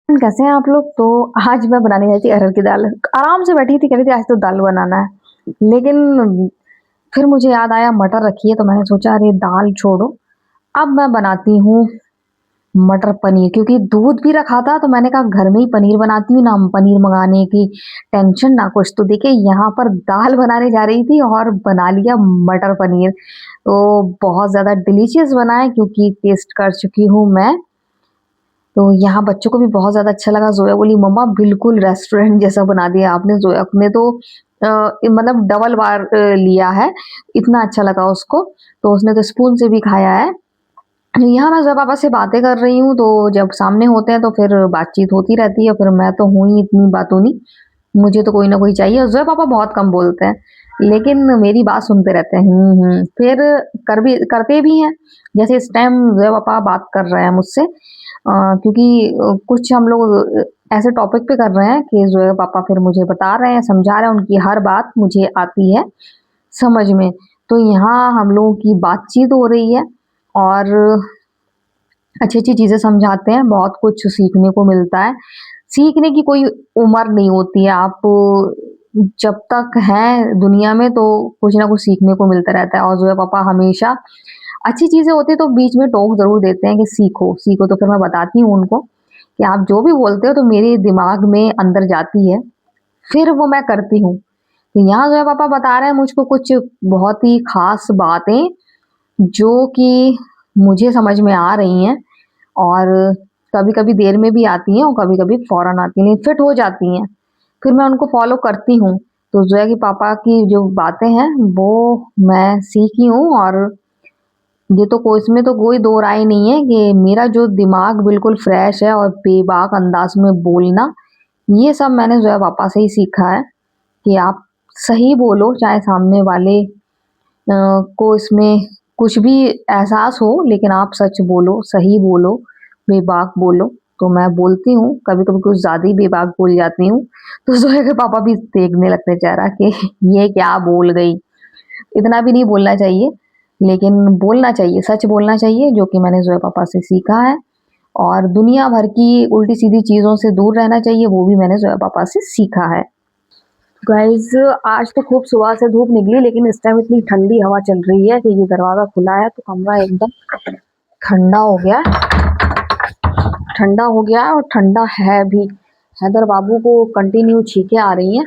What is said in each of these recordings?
कैसे हैं आप लोग? तो आज मैं बनाने जा रही थी अरहर की दाल। आराम से बैठी थी, कह रही थी आज तो दाल बनाना है। लेकिन फिर मुझे याद आया मटर रखी है, तो मैंने सोचा अरे दाल छोड़ो, अब मैं बनाती हूँ मटर पनीर। क्योंकि दूध भी रखा था तो मैंने कहा घर में ही पनीर बनाती हूँ, ना पनीर मंगाने की टेंशन ना कुछ। तो देखिए यहाँ पर दाल बनाने जा रही थी और बना लिया मटर पनीर। तो बहुत ज़्यादा डिलीशियस बना है, क्योंकि टेस्ट कर चुकी हूँ मैं। तो यहाँ बच्चों को भी बहुत ज़्यादा अच्छा लगा। ज़ोया बोली मम्मा बिल्कुल रेस्टोरेंट जैसा बना दिया आपने। ज़ोया ने तो मतलब डबल बार लिया है, इतना अच्छा लगा उसको। तो उसने तो स्पून से भी खाया है। यहाँ मैं ज़ोया पापा से बातें कर रही हूँ, तो जब सामने होते हैं तो फिर बातचीत होती रहती है। फिर मैं तो हूँ ही इतनी बातूनी, मुझे तो कोई ना कोई चाहिए। ज़ोया पापा बहुत कम बोलते हैं, लेकिन मेरी बात सुनते रहते हैं। फिर करते भी हैं। जैसे इस टाइम ज़ोया पापा बात कर रहे हैं मुझसे, क्योंकि कुछ हम लोग ऐसे टॉपिक पे कर रहे हैं कि ज़ोया पापा फिर मुझे बता रहे हैं, समझा रहे हैं। उनकी हर बात मुझे आती है समझ में। तो यहाँ हम लोगों की बातचीत हो रही है और अच्छी-अच्छी चीज़ें समझाते हैं, बहुत कुछ सीखने को मिलता है। सीखने की कोई उम्र नहीं होती है, आप जब तक हैं दुनिया में तो कुछ ना कुछ सीखने को मिलता रहता है। और ज़ोया पापा हमेशा अच्छी चीज़ें होती हैं तो बीच में टोक ज़रूर देते हैं कि सीखो, सीखो। तो फिर मैं बताती हूँ उनको कि आप जो भी बोलते हो तो मेरे दिमाग में अंदर जाती है, फिर वो मैं करती हूँ। तो यहाँ ज़ोया पापा बता रहे हैं मुझको कुछ बहुत ही ख़ास बातें, जो कि मुझे समझ में आ रही हैं। और कभी-कभी देर में भी आती हैं और कभी-कभी फ़ौरन आती हैं, फिट हो जाती हैं। फिर मैं उनको फ़ॉलो करती हूँ। तो ज़ोया के पापा की जो बातें हैं वो मैं सीखी हूँ। और ये तो कोई, इसमें तो कोई दो राय नहीं है कि मेरा जो दिमाग बिल्कुल फ्रेश है और बेबाक अंदाज में बोलना, ये सब मैंने ज़ोया पापा से ही सीखा है कि आप सही बोलो, चाहे सामने वाले को इसमें कुछ भी एहसास हो, लेकिन आप सच बोलो, सही बोलो, बेबाक बोलो। तो मैं बोलती हूँ, कभी-कभी कुछ ज़्यादा ही बेबाक बोल जाती हूँ, तो ज़ोया के पापा भी देखने लगते हैं चेहरा कि ये क्या बोल गई। इतना भी नहीं बोलना चाहिए, लेकिन बोलना चाहिए, सच बोलना चाहिए, जो कि मैंने ज़ोया पापा से सीखा है। और दुनिया भर की उल्टी-सीधी चीज़ों से दूर रहना चाहिए, वो भी मैंने ज़ोया पापा से सीखा है। गाइज़ आज तो खूब सुबह से धूप निकली, लेकिन इस टाइम इतनी ठंडी हवा चल रही है कि ये दरवाज़ा खुला है तो कमरा एकदम ठंडा हो गया है। ठंडा हो गया है और ठंडा है भी। हैदर बाबू को कंटिन्यू छींकें आ रही हैं।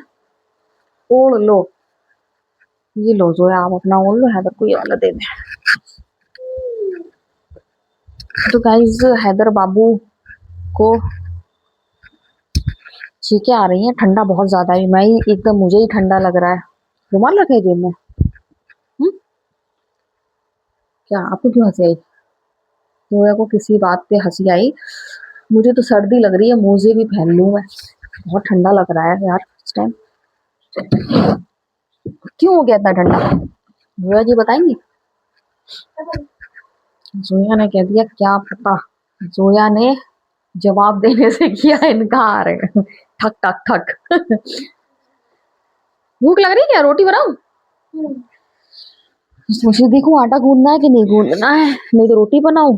ओढ़ लो, ये लो ज़ोया आप अपना ओढ़ लो, हैदर को ये वाला दे दें। तो गाइज़ हैदर बाबू को छींकें आ रही हैं, ठंडा बहुत ज़्यादा है। मैं ही एकदम, मुझे ही ठंडा लग रहा है। रुमाल रखा है जेब में? क्या आपको क्यों हँसी आई? ज़ोया को किसी बात पे हँसी आई। मुझे तो सर्दी लग रही है, मोज़े भी पहन लूँ मैं। बहुत ठंडा लग रहा है यार इस टाइम। क्यों हो गया इतना ठंडा? ज़ोया जी बताएँगी? ज़ोया ने कह दिया क्या पता। ज़ोया ने जवाब देने से किया इनकार। ठक, ठक, ठक। भूख लग रही है क्या? रोटी बनाऊँ? सोच रही देखूँ आटा गूँदना है कि नहीं गूँदना है, नहीं तो रोटी बनाऊँ,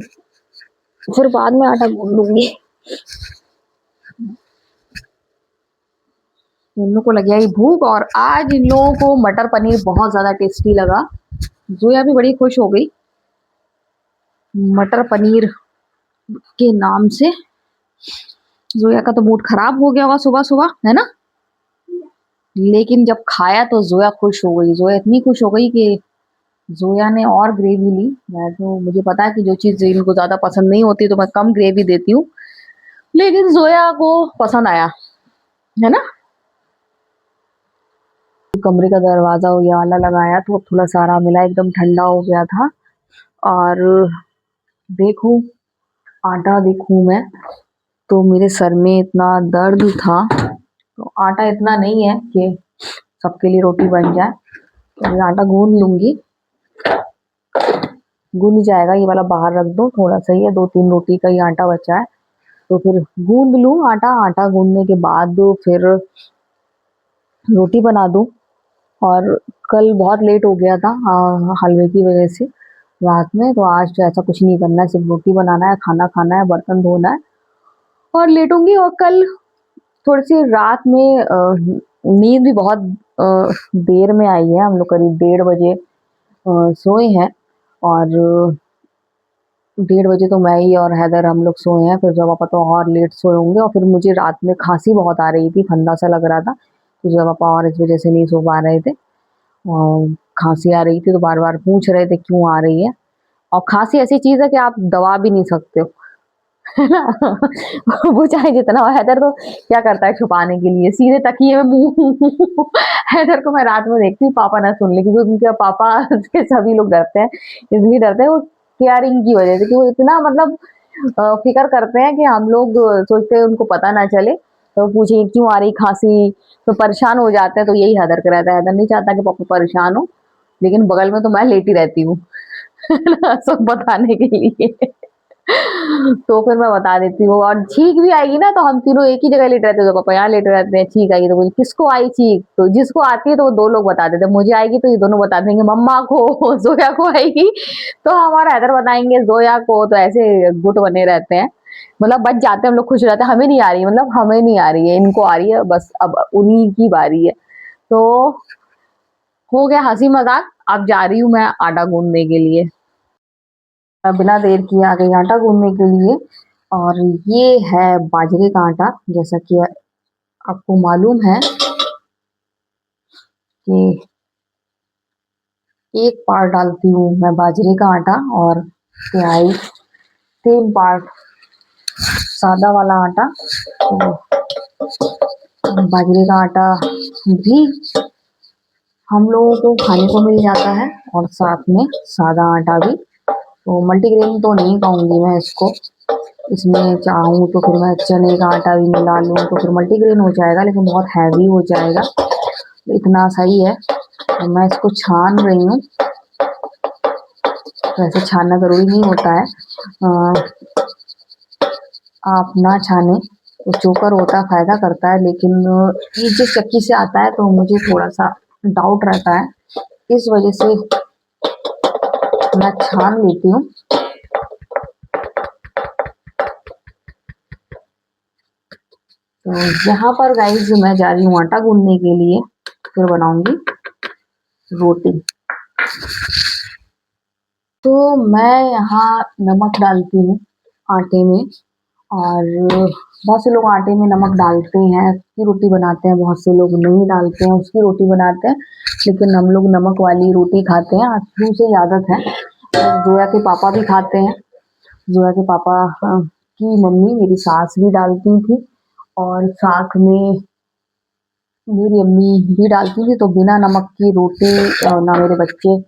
फिर बाद में आटा गूँद लूँगी। इन लोगों को लग गई भूख और आज इन लोगों को मटर पनीर बहुत ज़्यादा टेस्टी लगा। ज़ोया भी बड़ी खुश हो गई मटर पनीर के नाम से। ज़ोया का तो मूड खराब हो गया होगा सुबह-सुबह, है ना? लेकिन जब खाया तो ज़ोया खुश हो गई। ज़ोया इतनी खुश हो गई कि ज़ोया ने और ग्रेवी ली। मैं तो, मुझे पता है कि जो चीज़ इनको ज़्यादा पसंद नहीं होती तो मैं कम ग्रेवी देती हूँ, लेकिन ज़ोया को पसंद आया, है ना? कमरे का दरवाज़ा ये वाला लगाया तो अब थोड़ा-सा आराम मिला, एकदम ठंडा हो गया था। और देखूँ, आटा देखूँ मैं, तो मेरे सर में इतना दर्द था, तो आटा इतना नहीं है कि सबके लिए रोटी बन जाए। तो मैं आटा गूँध लूँगी, गूँध जाएगा। ये वाला बाहर रख दो, थोड़ा-सा ही है, 2-3 रोटी का ही आटा बचा है, तो फिर गूँध लूँ आटा। आटा गूँधने के बाद फिर रोटी बना दूँ। और कल बहुत लेट हो गया था हलवे की वज़ह से रात में, तो आज तो ऐसा कुछ नहीं करना है, सिर्फ़ रोटी बनाना है, खाना खाना है, बर्तन धोना है और लेटूँगी। और कल थोड़ी-सी रात में नींद भी बहुत देर में आई है। हम लोग करीब 1:30 बजे सोए हैं और 1:30 बजे तो मैं ही और हैदर हम लोग सोए हैं, फिर जब पापा तो और लेट सोए होंगे। और फिर मुझे रात में खाँसी बहुत आ रही थी, ठंडा सा लग रहा था, तो जब पापा और इस वज़ह से नहीं सो पा रहे थे। खाँसी आ रही थी तो बार-बार पूछ रहे थे क्यों आ रही है? और खाँसी ऐसी चीज़ है कि आप दबा भी नहीं सकते हो, है ना? वो चाहे जितना हो। हैदर तो क्या करता है छुपाने के लिए, सीधे तकिए में मुँह हैदर को मैं रात में देखती हूँ पापा ना सुन ले, क्योंकि उनके पापा से सभी लोग डरते हैं, इसलिए डरते हैं वो केयरिंग की वज़ह से कि वो इतना मतलब फ़िक्र करते हैं कि हम लोग सोचते हैं उनको पता ना चले, तो पूछेंगे क्यों आ रही खाँसी? तो परेशान हो जाते हैं, तो यही हैदर का रहता है। हैदर नहीं चाहता कि पापा परेशान हो, लेकिन बगल में तो मैं लेटी रहती हूँ, है ना? सब बताने के लिए। तो फिर मैं बता देती हूँ। और छींक भी आएगी ना तो हम तीनों एक ही जगह लेटे रहते हैं, तो पापा यहाँ लेटे रहते हैं। छींक आएगी तो बोले किसको आई छींक? तो जिसको आती है तो वो 2 लोग बता देते हैं, मुझे आएगी तो ये दोनों बता देंगे मम्मा को, ज़ोया को आएगी तो हमारा हैदर बताएँगे ज़ोया को, तो ऐसे गुट बने रहते हैं। मतलब बच जाते हैं हम लोग, खुश हो जाते हैं, हमें नहीं आ रही है, मतलब हमें नहीं आ रही है, इनको आ रही है, बस अब उन्हीं की बारी है। तो हो गया हँसी-मज़ाक, अब जा रही हूँ मैं आटा गूँथने के लिए। बिना देर किए आ गई आटा गूँथने के लिए। और ये है बाजरे का आटा, जैसा कि आपको मालूम है कि 1 पार्ट डालती हूँ मैं बाजरे का आटा और तिहाई 3 पार्ट सादा वाला आटा। तो बाजरे का आटा भी हम लोगों को खाने को मिल जाता है और साथ में सादा आटा भी। तो मल्टीग्रेन तो नहीं कहूँगी मैं इसको, इसमें चाहूँ तो फिर मैं चने का आटा भी मिला लूँ तो फिर मल्टीग्रेन हो जाएगा, लेकिन बहुत हैवी हो जाएगा। इतना सही है। तो मैं इसको छान रही हूँ, वैसे छानना ज़रूरी नहीं होता है, आप ना छानें तो चोकर होता है, फ़ायदा करता है, लेकिन ये जिस चक्की से आता है तो मुझे थोड़ा-सा डाउट रहता है, इस वजह से मैं छान लेती हूँ। तो यहाँ पर गाइस मैं जा रही हूँ आटा गूँथने के लिए, फिर बनाऊँगी रोटी। तो मैं यहाँ नमक डालती हूँ आटे में, और बहुत से लोग आटे में नमक डालते हैं, उसकी रोटी बनाते हैं, बहुत से लोग नहीं डालते हैं, उसकी रोटी बनाते हैं, लेकिन हम लोग नमक वाली रोटी खाते हैं, शुरू से ही आदत है। ज़ोया के पापा भी खाते हैं, ज़ोया के पापा की मम्मी मेरी सास भी डालती थी, और साथ में मेरी अम्मी भी डालती थी। तो बिना नमक की रोटी ना मेरे बच्चे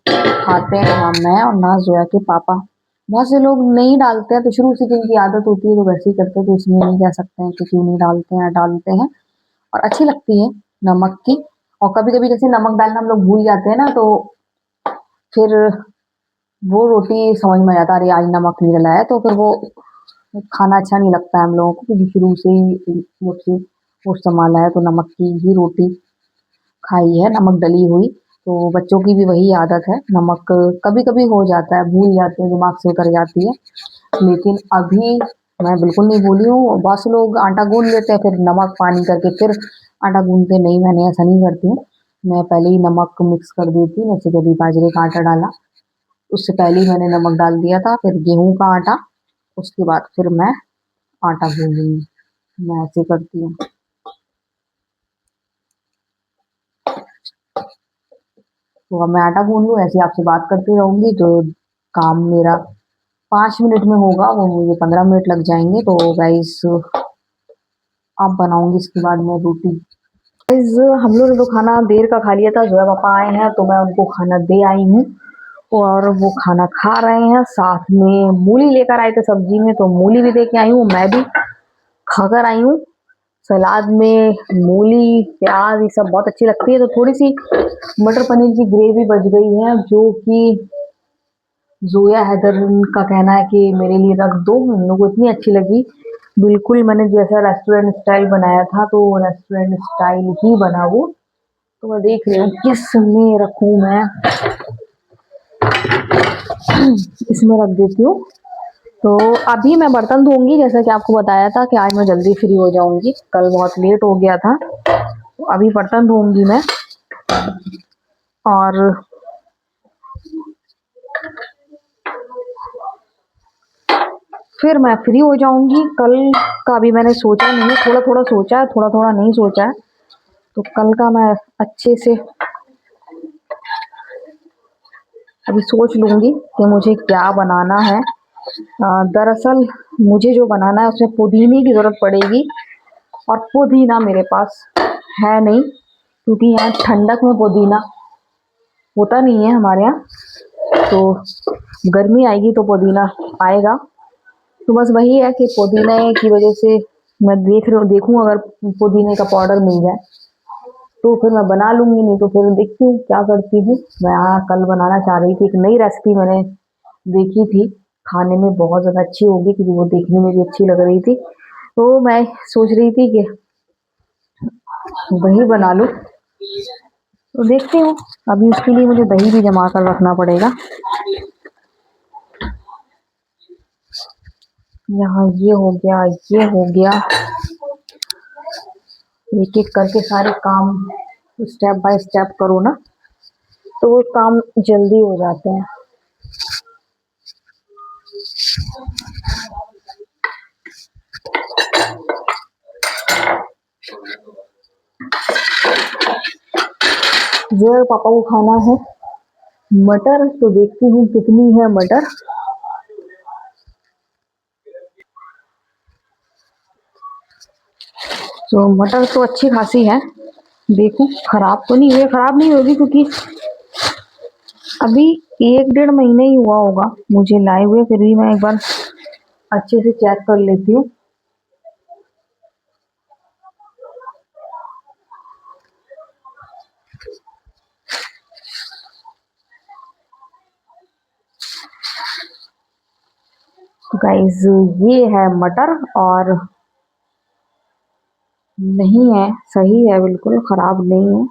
खाते हैं, ना मैं और ना ज़ोया के पापा। बहुत से लोग नहीं डालते हैं, तो शुरू से जिनकी आदत होती है तो वैसे ही करते हैं, तो इसमें नहीं कह सकते हैं कि क्यों नहीं डालते हैं, डालते हैं और अच्छी लगती है नमक की। और कभी-कभी जैसे नमक डालना हम लोग भूल जाते हैं ना, तो फिर वो रोटी समझ में आ जाता है अरे आज नमक नहीं डला है, तो फिर वो खाना अच्छा नहीं लगता है हम लोगों को, क्योंकि शुरू से ही जब से होश संभाला है तो नमक की ही रोटी खाई है, नमक डली हुई। तो बच्चों की भी वही आदत है, नमक कभी-कभी हो जाता है, भूल जाते हैं, दिमाग से उतर जाती है। लेकिन अभी मैं बिल्कुल नहीं भूली हूँ। बहुत से लोग आटा गूँथ लेते हैं, फिर नमक पानी करके फिर आटा गूँथते, नहीं मैंने ऐसा नहीं करती हूँ। मैं पहले ही नमक मिक्स कर देती हूँ, जैसे कभी बाजरे का आटा डाला, उससे पहले ही मैंने नमक डाल दिया था, फिर गेहूँ का आटा, उसके बाद फिर मैं आटा गूँथूँगी, मैं ऐसे करती हूँ। तो अब मैं आटा गूँथ लूँ, ऐसे ही आपसे बात करती रहूँगी, जो काम मेरा 5 मिनट में होगा वो मुझे 15 मिनट लग जाएँगे। तो गाइस अब बनाऊँगी इसके बाद मैं रोटी। गाइस हम लोग ने तो खाना देर का खा लिया था, ज़ोया पापा आए हैं तो मैं उनको खाना दे आई हूँ और वो खाना खा रहे हैं। साथ में मूली लेकर आए थे सब्जी में, तो मूली भी दे के आई हूँ, मैं भी खाकर आई हूँ। सलाद में मूली, प्याज़ ये सब बहुत अच्छी लगती है। तो थोड़ी-सी मटर पनीर की ग्रेवी बच गई है, जो कि ज़ोया हैदर का कहना है कि मेरे लिए रख दो, उन लोगों को इतनी अच्छी लगी। बिल्कुल मैंने जैसा रेस्टोरेंट स्टाइल बनाया था, तो रेस्टोरेंट स्टाइल ही बना वो। तो मैं देख रही हूँ किस में रखूँ मैं। इसमें रख देती हूँ। तो अभी मैं बर्तन धोऊंगी, जैसा कि आपको बताया था कि आज मैं जल्दी फ्री हो जाऊंगी, कल बहुत लेट हो गया था। तो अभी बर्तन धोऊंगी मैं, और फिर मैं फ्री हो जाऊंगी। कल का अभी मैंने सोचा नहीं है, थोड़ा थोड़ा सोचा है, थोड़ा थोड़ा नहीं सोचा है। तो कल का मैं अच्छे से अभी सोच लूंगी कि मुझे क्या बनाना है। दरअसल मुझे जो बनाना है उसमें पुदीने की ज़रूरत पड़ेगी, और पुदीना मेरे पास है नहीं, क्योंकि यहाँ ठंडक में पुदीना होता नहीं है हमारे यहाँ। तो गर्मी आएगी तो पुदीना आएगा। तो बस वही है कि पुदीने की वजह से मैं देखूँ अगर पुदीने का पाउडर मिल जाए तो फिर मैं बना लूंगी, नहीं तो फिर देखती हूँ क्या करती हूँ। मैं कल बनाना चाह रही थी, एक नई रेसिपी मैंने देखी थी, खाने में बहुत ज़्यादा अच्छी होगी क्योंकि वो देखने में भी अच्छी लग रही थी। तो मैं सोच रही थी कि वही बना लूँ। तो देखती हूँ, अभी उसके लिए मुझे दही भी जमा कर रखना पड़ेगा। यहाँ ये हो गया, ये हो गया, एक एक करके सारे काम स्टेप बाय स्टेप करो ना, तो वो काम जल्दी हो जाते हैं। जो पापा को खाना है मटर, तो देखती हूँ कितनी है मटर। तो मटर तो अच्छी खासी है, देखूं खराब तो नहीं हुई, खराब नहीं होगी क्योंकि अभी 1 डेढ़ महीने ही हुआ होगा मुझे लाए हुए। फिर भी मैं एक बार अच्छे से चेक कर लेती हूँ। तो गाइस ये है मटर, और नहीं है, सही है, बिल्कुल खराब नहीं है।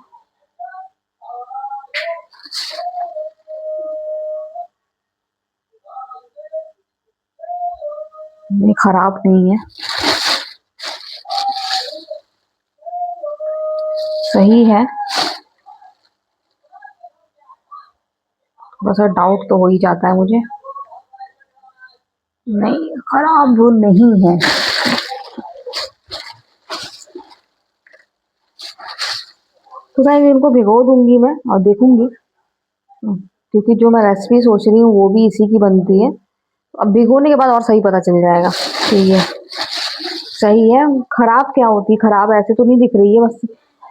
नहीं, खराब नहीं है, सही है। थोड़ा सा डाउट तो हो ही जाता है मुझे। नहीं, खराब वो नहीं है। तो गाइस इनको भिगो दूंगी मैं और देखूंगी, क्योंकि जो मैं रेसिपी सोच रही हूँ वो भी इसी की बनती है। अब भिगोने के बाद और सही पता चल जाएगा कि ये सही है। खराब क्या होती है, खराब ऐसे तो नहीं दिख रही है, बस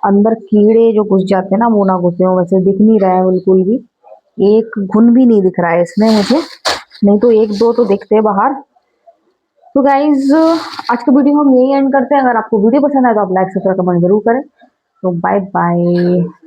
अंदर कीड़े जो घुस जाते हैं ना वो ना घुसे हो, वैसे दिख नहीं रहा है बिल्कुल भी। एक घुन भी नहीं दिख रहा है इसमें मुझे, नहीं तो एक दो तो दिखते हैं बाहर। तो गाइज आज का वीडियो हम यही एंड करते हैं। अगर आपको वीडियो पसंद आए तो आप लाइक सब्सक्राइब कमेंट जरूर करें। तो बाय बाय।